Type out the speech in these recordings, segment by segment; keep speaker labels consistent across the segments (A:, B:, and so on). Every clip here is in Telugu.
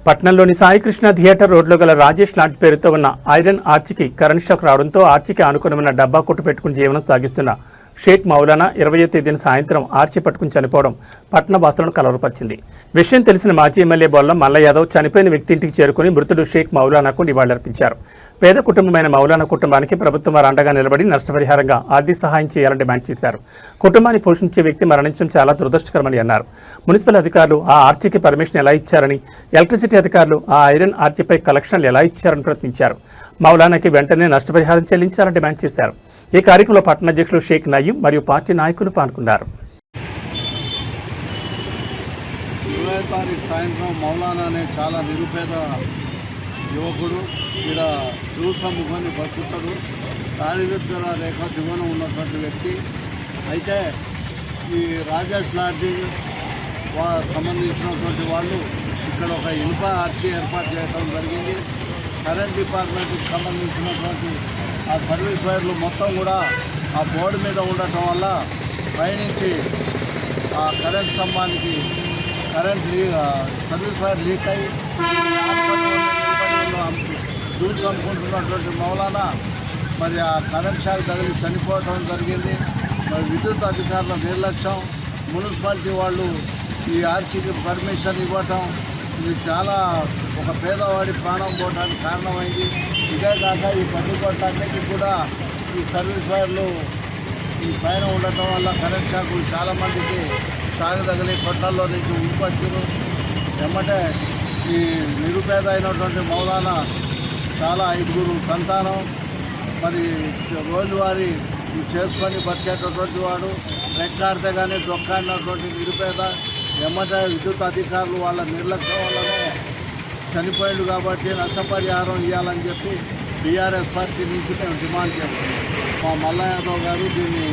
A: పట్నంలోని సాయికృష్ణ థియేటర్ రోడ్లో గల రాజేష్ లాంటి పేరుతో ఉన్న ఐరన్ ఆర్చికి కరెంట్ షాక్ రావడంతో ఆర్చికి ఆనుకుని ఉన్న డబ్బా కొట్టు పెట్టుకుని జీవనం సాగిస్తున్న షేక్ మౌలానా 20వ తేదీన సాయంత్రం ఆర్చి పట్టుకుని చనిపోవడం పట్టణ వాసులను కలవరపరిచింది. విషయం తెలిసిన మాజీ ఎమ్మెల్యే బొల్ల మల్ల యాదవ్ చనిపోయిన వ్యక్తి ఇంటికి చేరుకుని మృతుడు షేక్ మౌలానాకు నివాళులర్పించారు. పేద కుటుంబమైన మౌలానా కుటుంబానికి ప్రభుత్వం వారు అండగా నిలబడి నష్టపరిహారంగా ఆర్థిక సహాయం చేయాలని డిమాండ్ చేశారు. కుటుంబాన్ని పోషించే వ్యక్తి మరణించడం చాలా దురదృష్టకరమని అన్నారు. మున్సిపల్ అధికారులు ఆ ఆర్చికి పర్మిషన్ ఎలా ఇచ్చారని, ఎలక్ట్రిసిటీ అధికారులు ఆ ఐరన్ ఆర్చిపై కలెక్షన్లు ఎలా ఇచ్చారని ప్రశ్నించారు. మౌలానాకి వెంటనే నష్టపరిహారం చెల్లించాలని డిమాండ్ చేశారు. ఈ కార్యక్రమంలో పట్టణ అధ్యక్షులు షేక్ నయీం మరియు పార్టీ నాయకులు పాల్గొన్నారు.
B: 20వ తారీఖు సాయంత్రం మౌలానా అనే చాలా నిరుపేద యువకుడు ఇక్కడ జ్యూస్ అమ్ముకొని బతుకుతాడు. దారిద్ర్య రేఖ దిగువన ఉన్నటువంటి వ్యక్తి. అయితే ఈ రాజేష్ లాంటి సంబంధించినటువంటి వాళ్ళు ఇక్కడ ఒక ఇనుప ఆర్చి ఏర్పాటు చేయడం జరిగింది. కరెంట్ డిపార్ట్మెంట్కి సంబంధించినటువంటి ఆ సర్వీస్ వైర్లు మొత్తం కూడా ఆ బోర్డు మీద ఉండటం వల్ల పైనుంచి ఆ కరెంట్ స్తంభానికి సర్వీస్ వైర్ లీక్ అయ్యి దూరం అమ్ముకుంటున్నటువంటి మౌలానా మరి ఆ కరెంట్ షాక్ తగిలి చనిపోవటం జరిగింది. మరి విద్యుత్ అధికారుల నిర్లక్ష్యం, మున్సిపాలిటీ వాళ్ళు ఈ ఆర్చికి పర్మిషన్ ఇవ్వటం, ఇది చాలా ఒక పేదవాడి ప్రాణం పోవడానికి కారణమైంది. ఇదే కాక ఈ పట్టుకోవటానికి కూడా ఈ సర్వీస్ వైర్లు ఈ పైన ఉండటం వల్ల కరెంట్ షాకులు చాలామందికి షాక్ తగిలి కొట్టాల్లో నుంచి ఉరికొచ్చారు. ఎమ్మటే ఈ నిరుపేద అయినటువంటి మౌలానా చాలా 5గురు సంతానం, మరి రోజువారీ చేసుకొని బతికేటటువంటి వాడు, రెక్కాడితే కానీ డొక్కాడినటువంటి నిరుపేద. ఎమ్మటే విద్యుత్ అధికారులు వాళ్ళ నిర్లక్ష్యం వల్లనే చనిపోయాడు కాబట్టి నష్టపరిహారం ఇవ్వాలని చెప్పి టీఆర్ఎస్ పార్టీ నుంచి మేము డిమాండ్ చేస్తున్నాం. మా మల్ల యాదవ్ గారు దీన్ని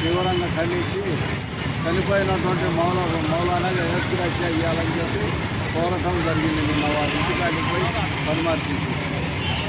B: తీవ్రంగా ఖండించి చనిపోయినటువంటి మౌలానాగా ఎస్టీ రక్ష ఇవ్వాలని చెప్పి కోరటం జరిగింది. నిన్న వారి ఇంటికి వెళ్ళిపోయి పరామర్శించి